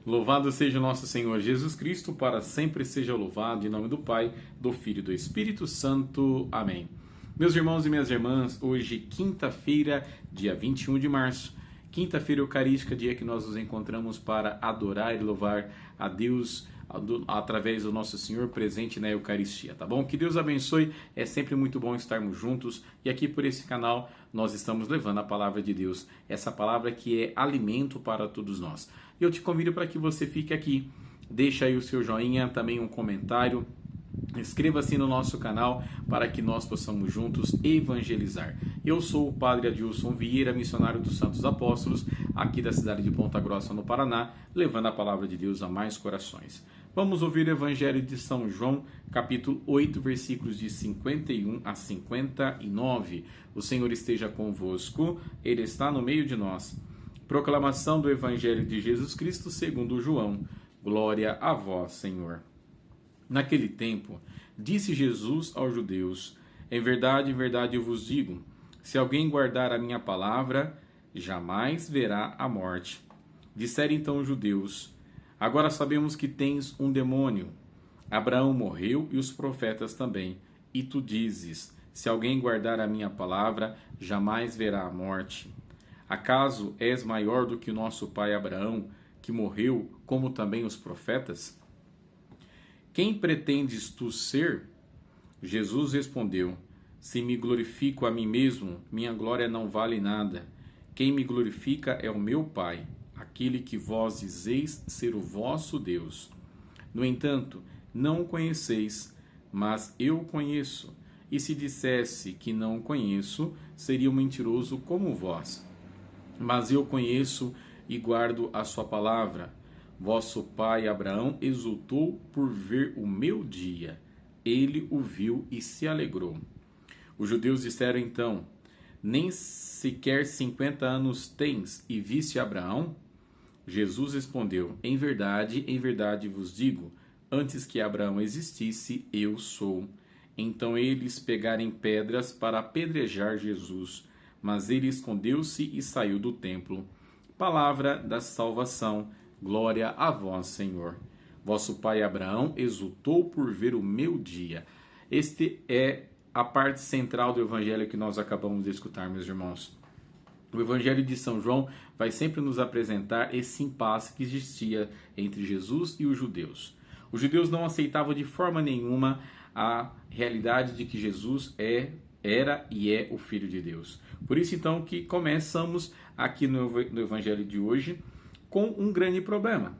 Louvado seja o nosso Senhor Jesus Cristo, para sempre seja louvado, em nome do Pai, do Filho e do Espírito Santo. Amém. Meus irmãos e minhas irmãs, hoje, quinta-feira, dia 21 de março, quinta-feira eucarística, dia que nós nos encontramos para adorar e louvar a Deus através do nosso Senhor presente na Eucaristia, tá bom? Que Deus abençoe, é sempre muito bom estarmos juntos e aqui por esse canal nós estamos levando a palavra de Deus, essa palavra que é alimento para todos nós. E eu te convido para que você fique aqui, deixa aí o seu joinha, também um comentário, inscreva-se no nosso canal para que nós possamos juntos evangelizar. Eu sou o Padre Adilson Vieira, missionário dos Santos Apóstolos, aqui da cidade de Ponta Grossa, no Paraná, levando a palavra de Deus a mais corações. Vamos ouvir o Evangelho de São João, capítulo 8, versículos de 51 a 59. O Senhor esteja convosco, Ele está no meio de nós. Proclamação do Evangelho de Jesus Cristo segundo João. Glória a vós, Senhor. Naquele tempo, disse Jesus aos judeus: em verdade, eu vos digo, se alguém guardar a minha palavra, jamais verá a morte. Disseram então os judeus: agora sabemos que tens um demônio. Abraão morreu e os profetas também. E tu dizes: se alguém guardar a minha palavra, jamais verá a morte. Acaso és maior do que o nosso pai Abraão, que morreu, como também os profetas? Quem pretendes tu ser? Jesus respondeu: se me glorifico a mim mesmo, minha glória não vale nada. Quem me glorifica é o meu Pai, aquele que vós dizeis ser o vosso Deus. No entanto, não o conheceis, mas eu o conheço. E se dissesse que não o conheço, seria um mentiroso como vós. Mas eu conheço e guardo a sua palavra. Vosso pai Abraão exultou por ver o meu dia. Ele o viu e se alegrou. Os judeus disseram então: nem sequer 50 anos tens e viste Abraão? Jesus respondeu: em verdade vos digo, antes que Abraão existisse, eu sou. Então eles pegaram pedras para apedrejar Jesus, mas ele escondeu-se e saiu do templo. Palavra da salvação. Glória a vós, Senhor. Vosso pai Abraão exultou por ver o meu dia. Este é a parte central do evangelho que nós acabamos de escutar, meus irmãos. O evangelho de São João vai sempre nos apresentar esse impasse que existia entre Jesus e os judeus. Os judeus não aceitavam de forma nenhuma a realidade de que Jesus era e é o Filho de Deus. Por isso, então, que começamos aqui no evangelho de hoje com um grande problema.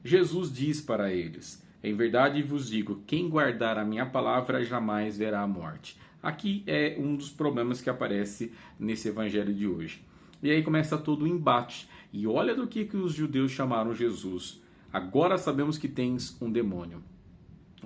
Jesus diz para eles: em verdade vos digo, quem guardar a minha palavra jamais verá a morte. Aqui é um dos problemas que aparece nesse evangelho de hoje. E aí começa todo o embate. E olha do que os judeus chamaram Jesus. Agora sabemos que tens um demônio.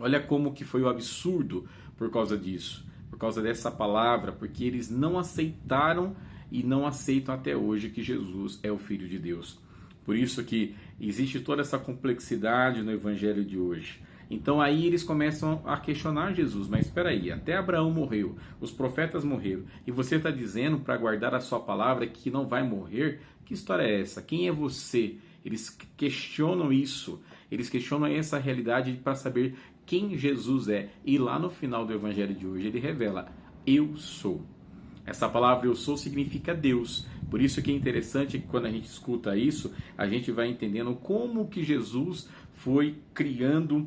Olha como que foi o absurdo por causa disso, por causa dessa palavra, porque eles não aceitaram e não aceitam até hoje que Jesus é o Filho de Deus. Por isso que existe toda essa complexidade no evangelho de hoje. Então aí eles começam a questionar Jesus. Mas espera aí, até Abraão morreu, os profetas morreram, e você está dizendo para guardar a sua palavra que não vai morrer? Que história é essa? Quem é você? Eles questionam isso, eles questionam essa realidade para saber quem Jesus é. E lá no final do evangelho de hoje ele revela: eu sou. Essa palavra eu sou significa Deus. Por isso que é interessante que quando a gente escuta isso, a gente vai entendendo como que Jesus foi criando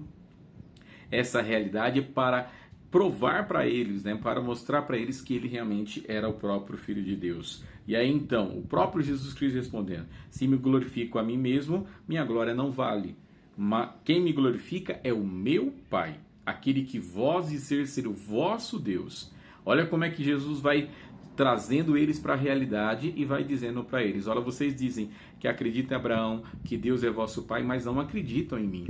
essa realidade para provar para eles, para mostrar para eles que ele realmente era o próprio Filho de Deus. E aí então, o próprio Jesus Cristo respondendo: se me glorifico a mim mesmo, minha glória não vale. Mas quem me glorifica é o meu Pai, aquele que vós dizeis ser o vosso Deus. Olha como é que Jesus vai trazendo eles para a realidade e vai dizendo para eles: olha, vocês dizem que acreditam em Abraão, que Deus é vosso Pai, mas não acreditam em mim.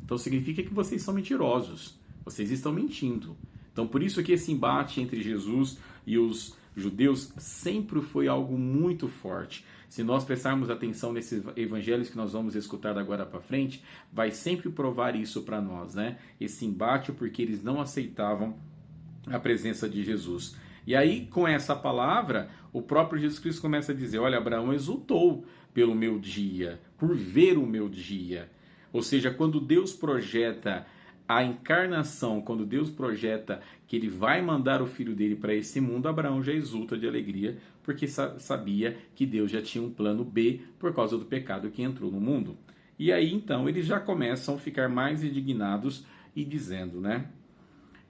Então significa que vocês são mentirosos, vocês estão mentindo. Então por isso que esse embate entre Jesus e os judeus sempre foi algo muito forte. Se nós prestarmos atenção nesses evangelhos que nós vamos escutar agora para frente, vai sempre provar isso para nós, Esse embate porque eles não aceitavam a presença de Jesus. E aí, com essa palavra, o próprio Jesus Cristo começa a dizer: olha, Abraão exultou pelo meu dia, por ver o meu dia. Ou seja, quando Deus projeta a encarnação, quando Deus projeta que ele vai mandar o filho dele para esse mundo, Abraão já exulta de alegria, porque sabia que Deus já tinha um plano B por causa do pecado que entrou no mundo. E aí então eles já começam a ficar mais indignados e dizendo, né?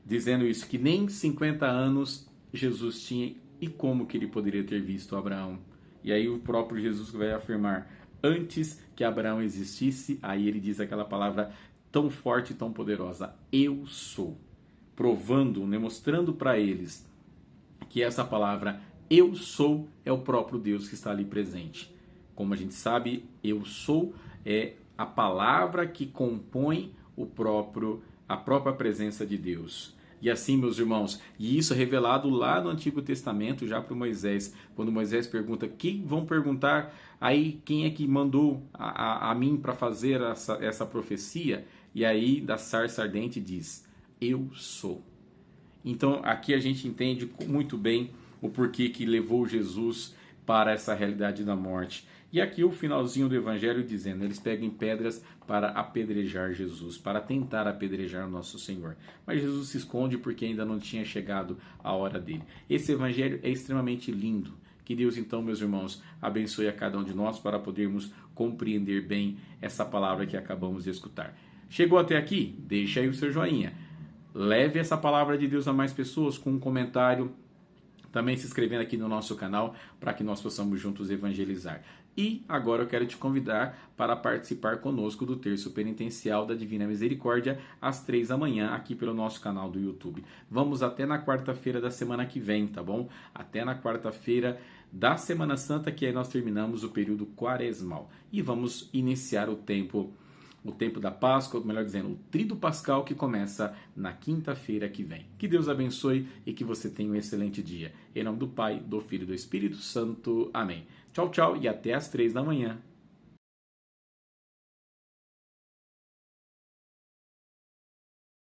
Dizendo isso, que nem 50 anos Jesus tinha e como que ele poderia ter visto Abraão. E aí o próprio Jesus vai afirmar: antes que Abraão existisse, aí ele diz aquela palavra tão forte e tão poderosa: eu sou. Provando, né, mostrando para eles que essa palavra eu sou é o próprio Deus que está ali presente. Como a gente sabe, eu sou é a palavra que compõe a própria presença de Deus. E assim, meus irmãos, e isso é revelado lá no Antigo Testamento, já para Moisés, quando Moisés pergunta: quem vão perguntar aí quem é que mandou a mim para fazer essa profecia? E aí da sarça ardente diz: eu sou. Então aqui a gente entende muito bem o porquê que levou Jesus para essa realidade da morte. E aqui o finalzinho do Evangelho dizendo: eles pegam pedras para apedrejar Jesus, para tentar apedrejar o nosso Senhor. Mas Jesus se esconde porque ainda não tinha chegado a hora dele. Esse Evangelho é extremamente lindo. Que Deus então, meus irmãos, abençoe a cada um de nós para podermos compreender bem essa palavra que acabamos de escutar. Chegou até aqui? Deixa aí o seu joinha. Leve essa palavra de Deus a mais pessoas com um comentário, também se inscrevendo aqui no nosso canal para que nós possamos juntos evangelizar. E agora eu quero te convidar para participar conosco do Terço Penitencial da Divina Misericórdia às 3 da manhã aqui pelo nosso canal do YouTube. Vamos até na quarta-feira da semana que vem, tá bom? Até na quarta-feira da Semana Santa, que aí nós terminamos o período quaresmal. E vamos iniciar o tempo da Páscoa, melhor dizendo, o Tríduo Pascal, que começa na quinta-feira que vem. Que Deus abençoe e que você tenha um excelente dia. Em nome do Pai, do Filho e do Espírito Santo. Amém. Tchau, tchau e até às 3 da manhã.